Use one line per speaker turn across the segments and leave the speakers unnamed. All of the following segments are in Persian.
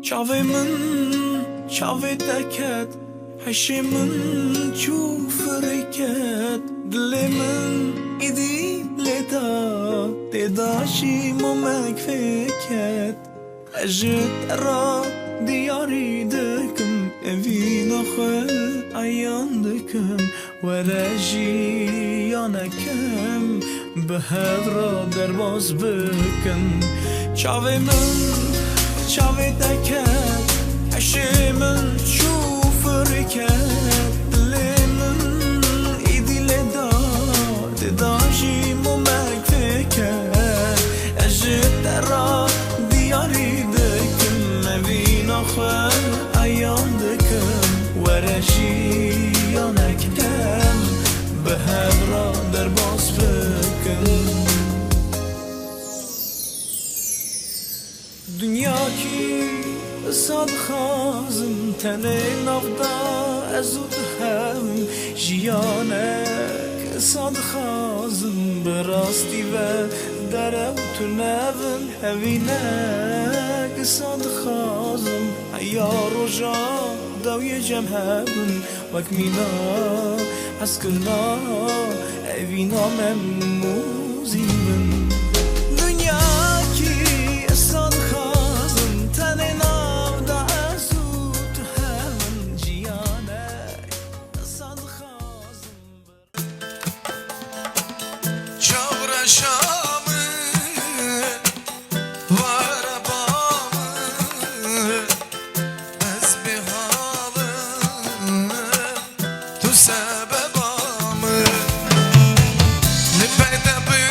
چاوی من چاوی دکت حشی من چو فرکت دل من ایدی لدا دیداشی ممک فکت اجت را دیاری دکم اوی نخل ایان دکم ورجی یانکم به هد را در باز بکن چاوی من چاوی دکت عشی من چو فرکت دل من ایدی لدا دیداشی ممک فکت اجت را دیاری دکم اوی نخل ایان دکم ورشی یانکم به هد را در باز بکن دنیا کی صد خازم تنه نفدا ازود هم جیانک صد خازم براستی و درم تو نبن هوینک صد خازم حیا رجا دوی جم هبن وک مینا از کنا اوینا مموزی بن
سببامı ne peyde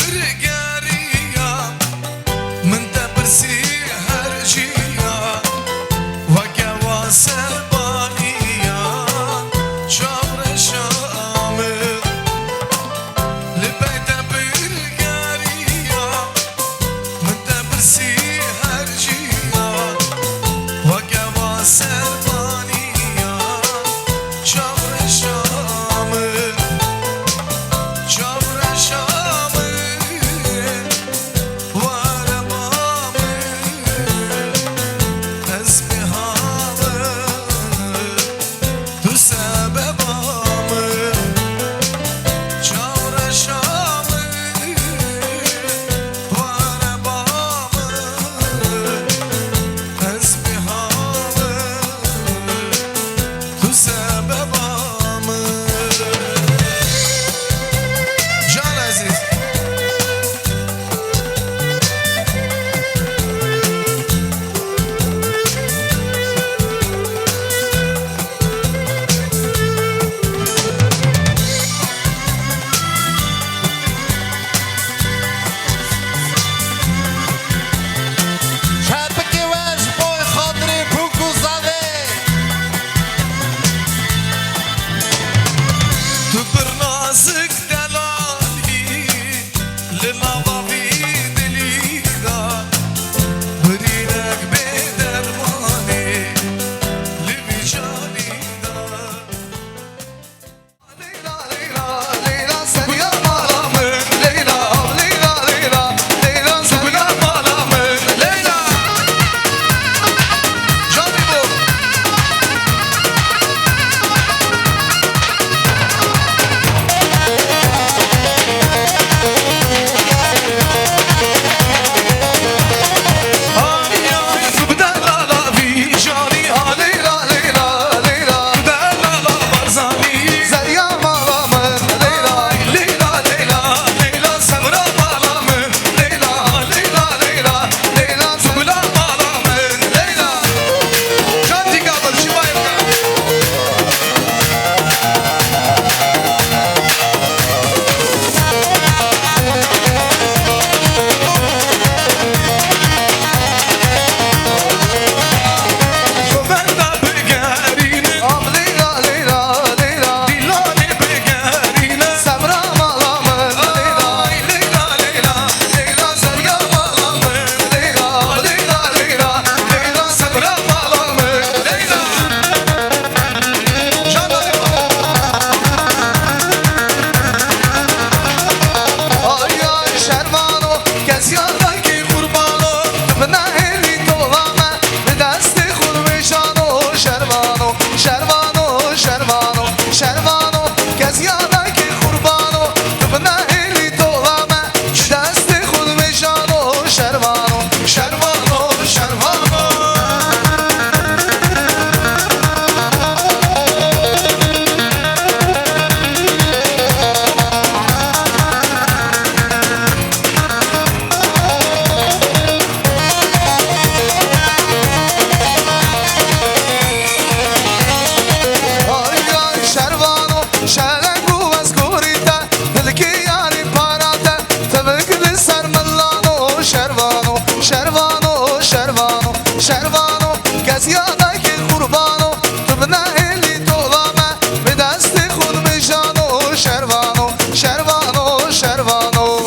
زیادکی قربانو تو بنا ایلی تولامه به دست خود میشانو شروانو شروانو شروانو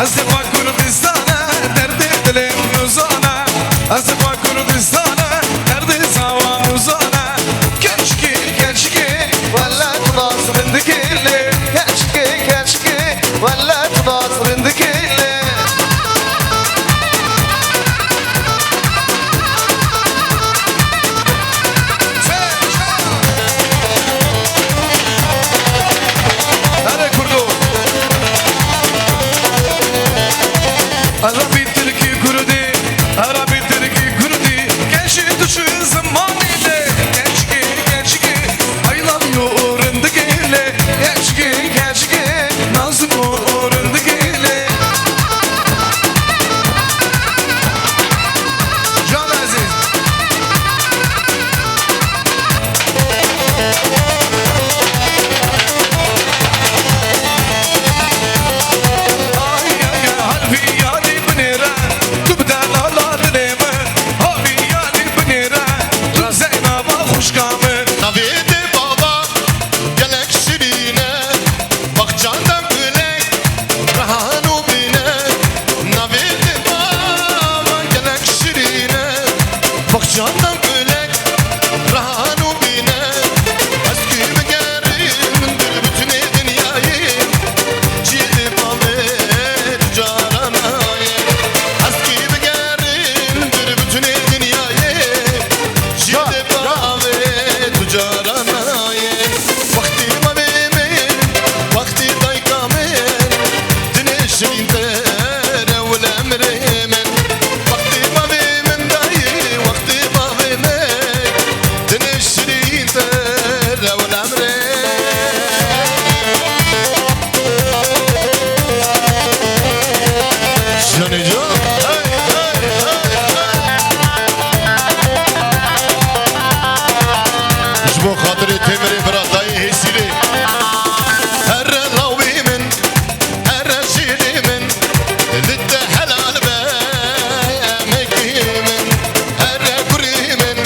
از دفاع کردستانه درد دلم روزانه از دفاع کردستانه درد زوان روزانه کشکی کشکی ولد باز رندکیلی کشکی کشکی ولد باز رندکیلی Arabi Türkü Kurdi, Arabi Türkü Kurdi, gençlik düşü zamanıyla, gençki, aylan yoğurundu gele, gençki, nazım yoğurundu gele. Can Aziz. Candan bölek rahanı bine eski mi gerimdir bütün dünyayı cilip avet caranayı eski mi gerimdir bütün dünyayı cilip avet caranayı vakti mavimin vakti daykamin dineşinde revl emrimin vakti mavimin dayı bu hatırı temiri bırakayı hissiri her lavimin her şirimin litte helal be emekimin her kurimin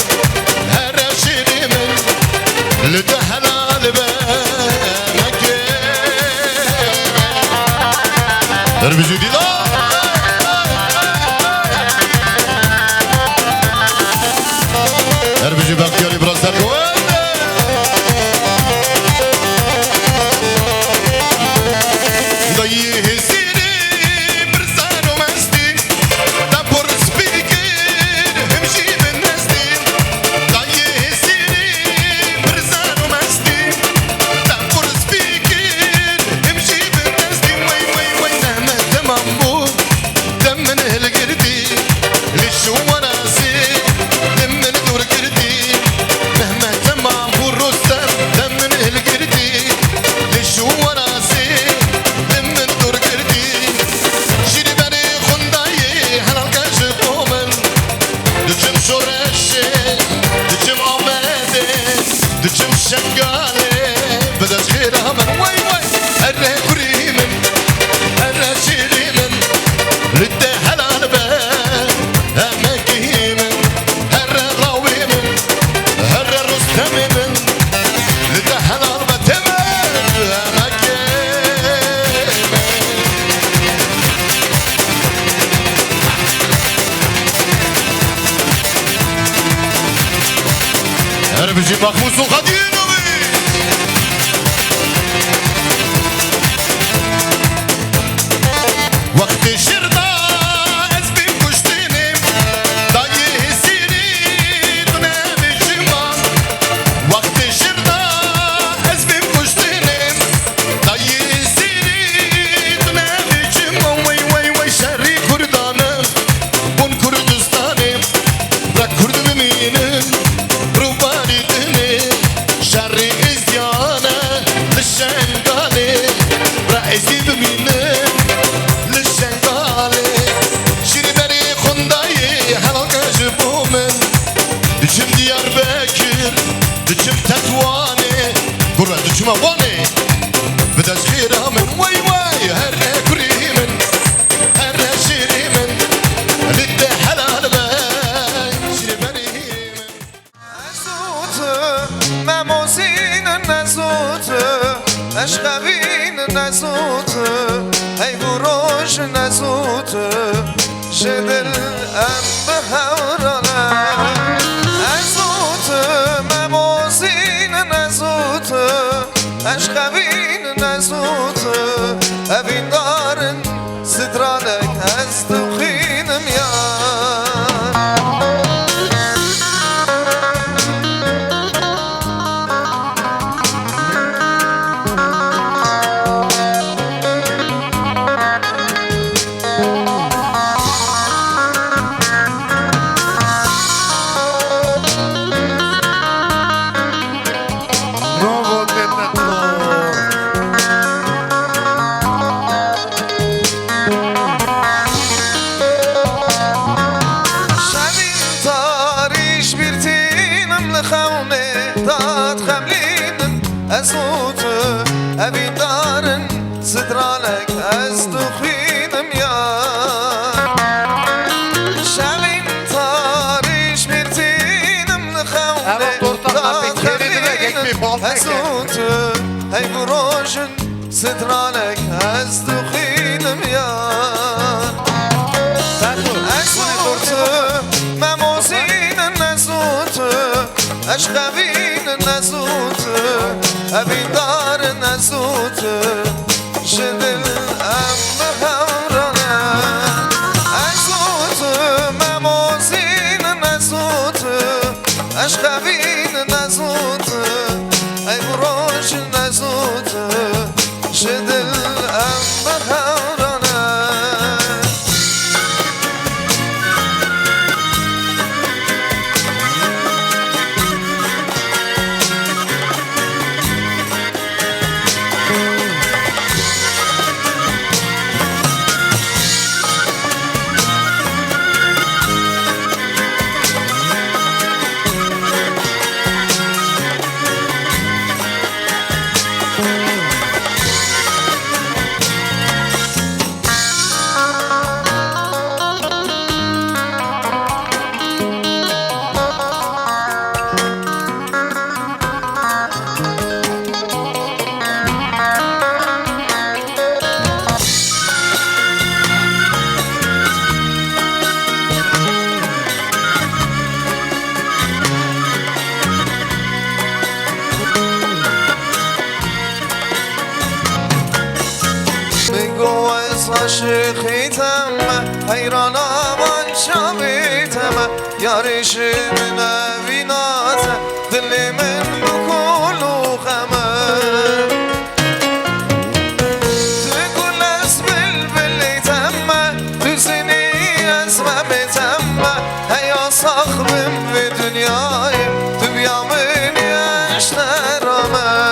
her şirimin litte helal be emekimin her bizi dila her bizi bakıyor biraz da شنقالي بدأ صغيرها من وي هره كريمن هره شيريمن لده حلال به همكيمن هره راويمن هره رستممن لده حلال بتمن همكيمن هره بجي مخموس وخدير وقت شرطة أزبي كشتيني ضايي سيري دنا بجمع وقت شرطة أزبي كشتيني ضايي سيري دنا بجمع وي شري كردانم بون كردستانم برا كرد بمينم روباري دني شري إزيانة للشنقالي برا إزي بمينم Düşüm Diyarbakır, düşüm Tetvanı, Kurra düşüm Avani, ve de şiramen vay her ekrimin, her şirimin, litte helal ben, şiriberimin.
Nezutu, memozinin nezutu, eşkevinin nezutu, hey vurur روش نزوت شدل ام بهورانه ازوت ممازین نزوت اشقبین نزوت اوین دارن سترانک از تو خینم یار ازوت ابین دارن سترانک از تو خیدم یار شبین تاریش میرتینم نخونه داد خبینم ازوت ای بروشن سترانک از تو خیدم یار ازوت مموزین نزوت اشقبین نزوت ابین دار نزوت شدل ام بهورانه ازوت ممازین نزوت اشقبین نزوت ای بروش نزوت شدل ام بهورانه عاشقیتم حیران آمان شاویتم یارش من وینات دل من بکلو خمه تو گل از بلبلیتم تو زنی از ممیتم هیا صاحبم به دنیای تو بیا من یش نرامه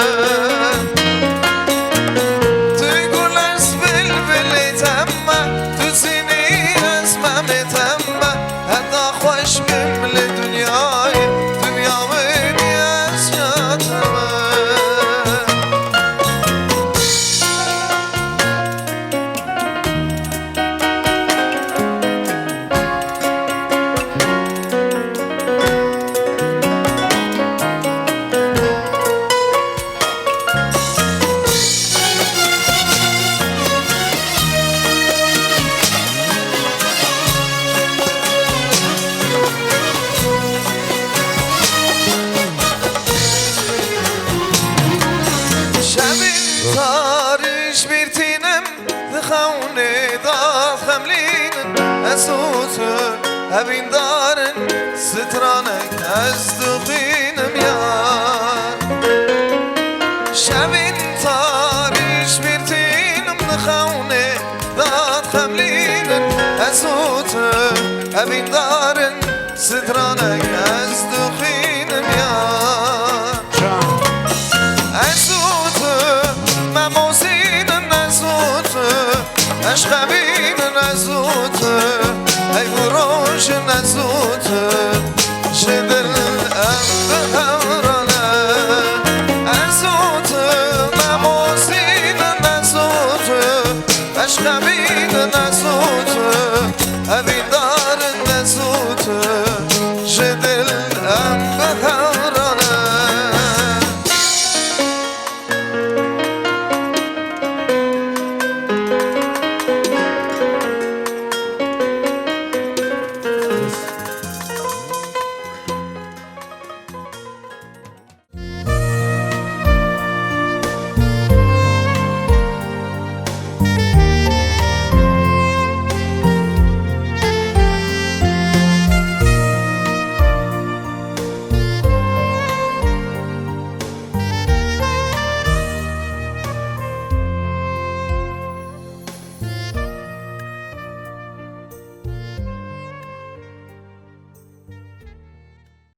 تاریش بیرتینم دخونه داد خملین ازوت ابین دارن سترانک از تو خینم یار شبین تاریش بیرتینم دخونه داد خملین ازوت ابین دارن سترانک از تو خینم یار ازوت مموزین نزوت اشقبین نزوت ای بروش نزوت شدل ام بهورانه ازوت مموزین نزوت اشقبین